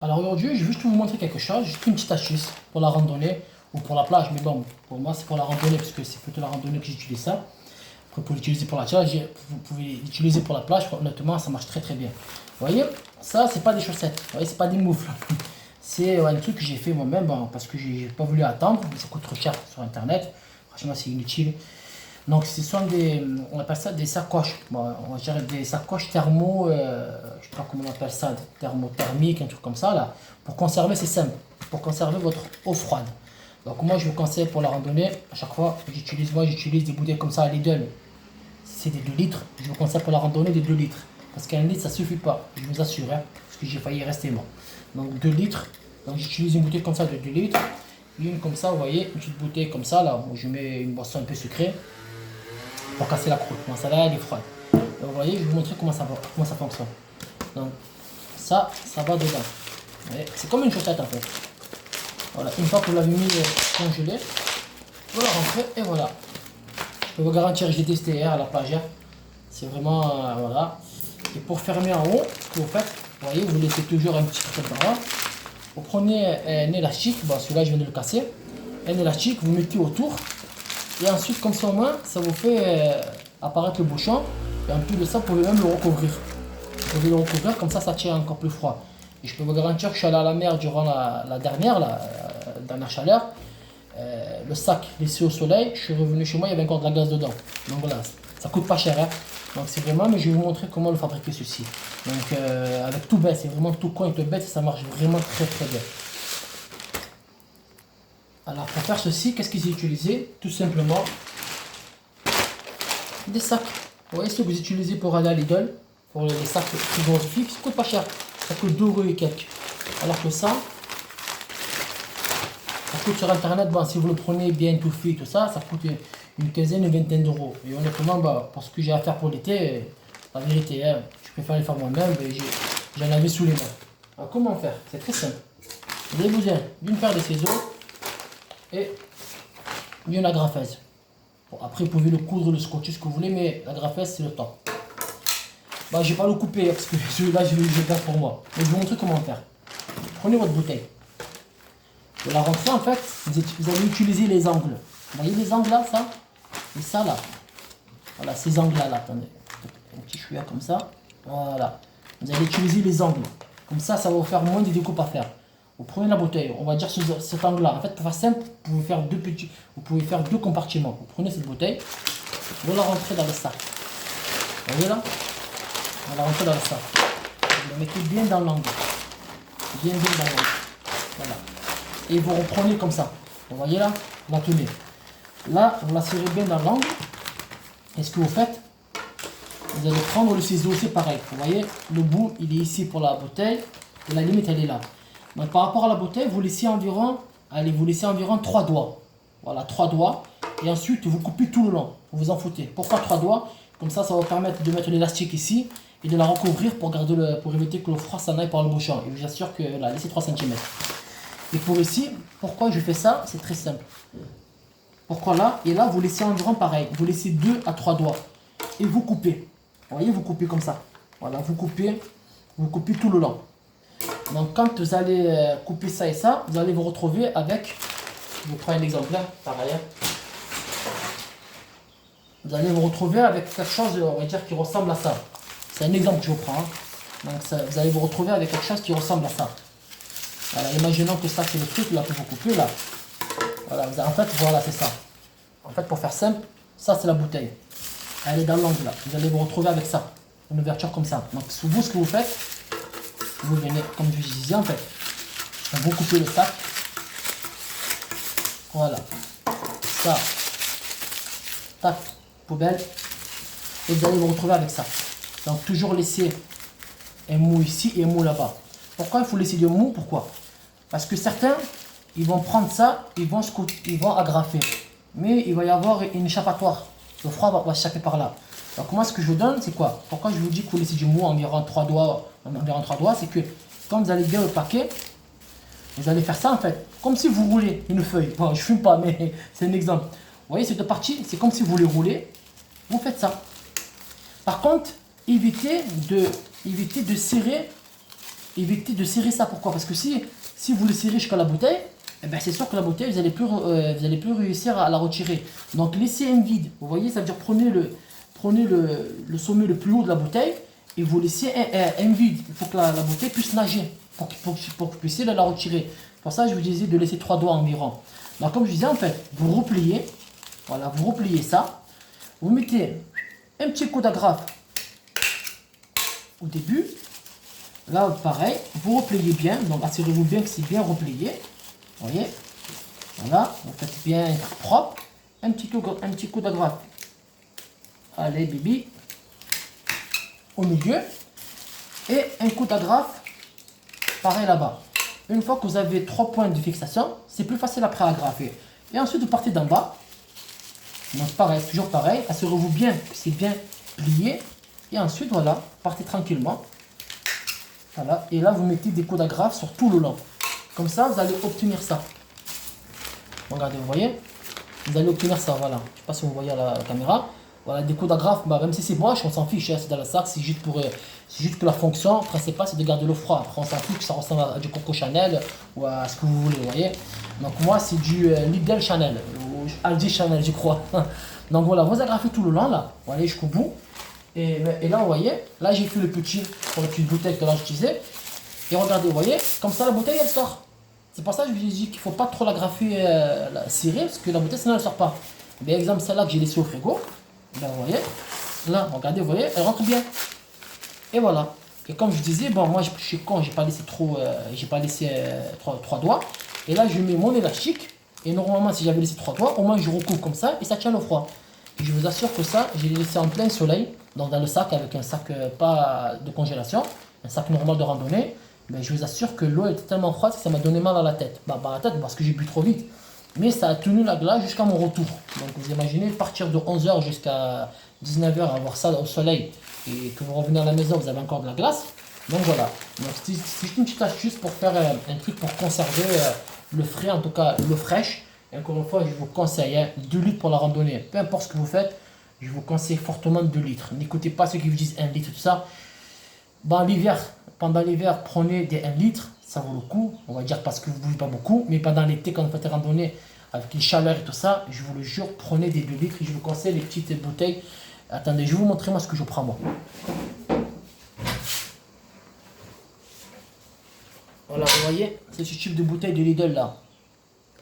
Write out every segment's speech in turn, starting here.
Alors aujourd'hui, je vais juste vous montrer quelque chose, juste une petite astuce pour la randonnée ou pour la plage. Mais bon, pour moi, c'est pour la randonnée parce que c'est plutôt la randonnée que j'utilise ça. Après, pour l'utiliser pour la plage, vous pouvez l'utiliser pour la plage. Honnêtement, ça marche très très bien. Vous voyez, ça, c'est pas des chaussettes. Vous voyez, c'est pas des moufles. C'est un truc que j'ai fait moi-même parce que j'ai pas voulu attendre. Mais ça coûte trop cher sur internet. Franchement, c'est inutile. Donc, ce sont des, on appelle ça des sacoches. Bon, on va dire des sacoches thermo, je sais pas comment on appelle ça, thermothermiques, un truc comme ça là. Pour conserver, c'est simple. Pour conserver votre eau froide. Donc, moi, je vous conseille pour la randonnée, à chaque fois, j'utilise des bouteilles comme ça à Lidl. C'est des 2 litres. Je vous conseille pour la randonnée des 2 litres. Parce qu'un litre, ça suffit pas. Je vous assure, hein, parce que j'ai failli rester moi. Donc, 2 litres. Donc, j'utilise une bouteille comme ça de 2 litres. Une comme ça, vous voyez, une petite bouteille comme ça là. Où je mets une boisson un peu sucrée pour casser la croûte. Bon, ça là, elle est froide. Donc, vous voyez, je vais vous montrer comment ça fonctionne. Donc, ça va dedans. C'est comme une chaussette en fait. Voilà, une fois que vous l'avez mis congelé, vous la rentrez et voilà. Je peux vous garantir, j'ai testé hier à la plage. C'est vraiment, voilà. Et pour fermer en haut, ce que vous faites, vous voyez, vous laissez toujours un petit truc par là. Vous prenez un élastique, bon, celui-là je viens de le casser. Un élastique, vous mettez autour. Et ensuite, comme ça au moins, ça vous fait apparaître le bouchon. Et en plus de ça, vous pouvez même le recouvrir. Vous pouvez le recouvrir, comme ça tient encore plus froid. Et je peux vous garantir que je suis allé à la mer durant la dernière chaleur. Le sac laissé au soleil, je suis revenu chez moi, il y avait encore de la glace dedans. Donc voilà, ça coûte pas cher. Hein. Donc c'est vraiment, mais je vais vous montrer comment le fabriquer ceci. Donc avec tout bête, c'est vraiment tout con avec le bête, ça marche vraiment très très bien. Alors pour faire ceci, qu'est-ce qu'ils ont utilisé? Tout simplement des sacs. Vous voyez ce que vous utilisez pour aller à Lidl, pour les sacs frigorifiques, ça coûte pas cher. Ça coûte 2 € et quelques. Alors que ça coûte sur internet, bon, si vous le prenez bien tout fait, tout ça, ça coûte une quinzaine, une vingtaine d'euros. Et honnêtement, bah, pour ce que j'ai à faire pour l'été, la vérité, hein, je préfère les faire moi-même, j'en avais sous les mains. Alors comment faire? C'est très simple. Vous avez besoin d'une paire de ciseaux et d'une agrafeuse. Bon, après, vous pouvez le coudre, le scotcher, ce que vous voulez, mais l'agrafeuse, c'est le top. Bah, je vais pas le couper parce que celui-là, je le garde pour moi. Mais je vais vous montrer comment faire. Prenez votre bouteille. Pour la rentrer, en fait, vous allez utiliser les angles. Vous voyez les angles là, ça? Et ça là. Voilà, ces angles là, attendez. Un petit chouïa comme ça. Voilà. Vous allez utiliser les angles. Comme ça va vous faire moins de découpes à faire. Vous prenez la bouteille, on va dire cet angle-là. En fait, pour faire simple, vous pouvez faire 2 compartiments. Vous prenez cette bouteille, vous la rentrez dans le sac. Vous voyez là? Vous la rentrez dans le sac. Vous la mettez bien dans l'angle. Bien dans l'angle. Voilà. Et vous reprenez comme ça. Vous voyez là? Vous la tenez. Là, vous la serrez bien dans l'angle. Et ce que vous faites, vous allez prendre le ciseau, c'est pareil. Vous voyez, le bout, il est ici pour la bouteille. Et la limite, elle est là. Donc par rapport à la bouteille, vous laissez environ 3 doigts. Voilà, 3 doigts. Et ensuite, vous coupez tout le long. Vous vous en foutez. Pourquoi 3 doigts? Comme ça va vous permettre de mettre l'élastique ici et de la recouvrir pour éviter que le froid s'en aille par le bouchon. Et je vous assure que là, laissez 3 cm. Et pour ici, pourquoi je fais ça? C'est très simple. Pourquoi là? Et là, vous laissez environ pareil. Vous laissez 2 à 3 doigts. Et vous coupez. Vous voyez, vous coupez comme ça. Voilà, vous coupez tout le long. Donc quand vous allez couper ça et ça, vous allez vous retrouver avec, je prends un exemplaire, pareil. Vous allez vous retrouver avec quelque chose, on va dire, qui ressemble à ça. C'est un exemple que je vous prends. Hein. Donc ça, vous allez vous retrouver avec quelque chose qui ressemble à ça. Voilà, imaginons que ça c'est le truc là que vous coupez là. Voilà, en fait, voilà, c'est ça. En fait, pour faire simple, ça c'est la bouteille. Elle est dans l'angle là. Vous allez vous retrouver avec ça. Une ouverture comme ça. Donc vous, ce que vous faites, vous venez, comme je vous disais en fait, vous coupez le sac. Voilà. Ça. Tac. Poubelle. Et vous allez vous retrouver avec ça. Donc toujours laisser un mou ici et un mou là-bas. Pourquoi il faut laisser du mou? Pourquoi? Parce que certains, ils vont prendre ça, ils vont agrafer. Mais il va y avoir une échappatoire. Le froid va s'échapper par là. Donc moi ce que je vous donne, c'est quoi? Pourquoi je vous dis qu'il faut laisser du mou environ 3 doigts, c'est que quand vous allez bien le paquer, vous allez faire ça en fait, comme si vous roulez une feuille. Bon, je fume pas, mais c'est un exemple. Vous voyez cette partie, c'est comme si vous les roulez, vous faites ça. Par contre, évitez de serrer évitez de serrer ça. Pourquoi? Parce que si vous le serrez jusqu'à la bouteille, eh ben c'est sûr que la bouteille, vous allez plus réussir à la retirer. Donc laissez un vide. Vous voyez, ça veut dire prenez le sommet le plus haut de la bouteille et vous laissez un vide. Il faut que la bouteille puisse nager pour que vous puissiez la retirer. Pour ça, je vous disais de laisser 3 doigts environ. Donc comme je disais, en fait, vous repliez. Voilà, vous repliez ça. Vous mettez un petit coup d'agrafe au début. Là, pareil, vous repliez bien. Donc assurez-vous bien que c'est bien replié. Vous voyez, voilà, vous faites bien propre. Un petit coup d'agrafe. Allez, bibi. Au milieu. Et un coup d'agrafe, pareil là-bas. Une fois que vous avez 3 points de fixation, c'est plus facile après à agrafer. Et ensuite, vous partez d'en bas. Donc pareil, toujours pareil. Assurez-vous bien que c'est bien plié. Et ensuite, voilà, partez tranquillement. Voilà, et là, vous mettez des coups d'agrafe sur tout le long. Comme ça, vous allez obtenir ça. Regardez, vous voyez? Vous allez obtenir ça, voilà. Je ne sais pas si vous voyez à la caméra. Voilà, des coups d'agrafe, bah, même si c'est moche, on s'en fiche, hein, c'est dans le sac, c'est juste que la fonction principale, c'est de garder le froid. Après, on s'en fiche que ça ressemble à du Coco Chanel ou à ce que vous voulez, vous voyez? Donc moi, c'est du Lidl Chanel, ou Aldi Chanel, je crois. Donc voilà, vous agrafez tout le long, là, vous voyez, jusqu'au bout. Et là, vous voyez, là, j'ai fait le petit, pour la petite bouteille que là, j'utilisais. Et regardez, vous voyez, comme ça, la bouteille, elle sort. C'est pour ça que je vous ai dit qu'il ne faut pas trop l'agrafer serrée, parce que la bouteille, sinon, elle ne sort pas. Mais exemple, celle-là que j'ai laissée au frigo, là, vous voyez, là, regardez, vous voyez, elle rentre bien. Et voilà. Et comme je disais, bon, moi, je suis con, j'ai pas laissé trois doigts. Et là, je mets mon élastique. Et normalement, si j'avais laissé 3 doigts, au moins, je recouvre comme ça et ça tient le froid. Et je vous assure que ça, j'ai laissé en plein soleil, donc dans le sac avec un sac pas de congélation, un sac normal de randonnée. Mais je vous assure que l'eau était tellement froide que ça m'a donné mal à la tête. Bah, pas à la tête parce que j'ai bu trop vite. Mais ça a tenu la glace jusqu'à mon retour. Donc vous imaginez partir de 11h jusqu'à 19h, avoir ça au soleil et que vous revenez à la maison, vous avez encore de la glace. Donc voilà. Donc c'est juste une petite astuce pour faire un truc pour conserver le frais, en tout cas l'eau fraîche. Et encore une fois, je vous conseille 2 litres pour la randonnée. Peu importe ce que vous faites, je vous conseille fortement 2 litres. N'écoutez pas ceux qui vous disent 1 litre, tout ça. Pendant l'hiver, prenez des 1 litre, ça vaut le coup. On va dire parce que vous ne bougez pas beaucoup. Mais pendant l'été, quand vous faites des randonnées avec les chaleurs et tout ça, je vous le jure, prenez des 2 litres. Et je vous conseille les petites bouteilles. Attendez, je vais vous montrer moi ce que je prends moi. Voilà, vous voyez, c'est ce type de bouteille de Lidl là.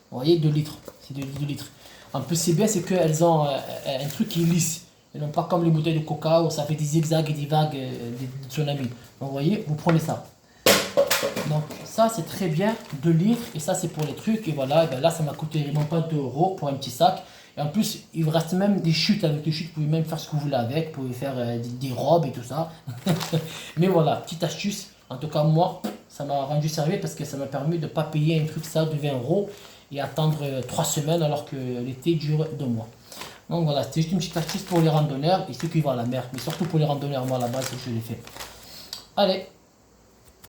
Vous voyez, 2 litres. C'est 2 litres. En plus, c'est bien, c'est qu'elles ont un truc qui est lisse. Et non pas comme les bouteilles de coca où ça fait des zigzags et des vagues, des tsunamis. Donc, vous voyez, vous prenez ça. Donc, ça, c'est très bien. 2 litres. Et ça, c'est pour les trucs. Et voilà, et ben là, ça m'a coûté vraiment pas 2 € pour un petit sac. Et en plus, il vous reste même des chutes. Avec les chutes, vous pouvez même faire ce que vous voulez avec. Vous pouvez faire des robes et tout ça. Mais voilà, petite astuce. En tout cas, moi, ça m'a rendu service parce que ça m'a permis de ne pas payer un truc ça de 20 € et attendre 3 semaines alors que l'été dure 2 mois. Donc voilà, c'était juste une petite astuce pour les randonneurs et ceux qui vont à la mer. Mais surtout pour les randonneurs, moi à la base, je l'ai fait. Allez,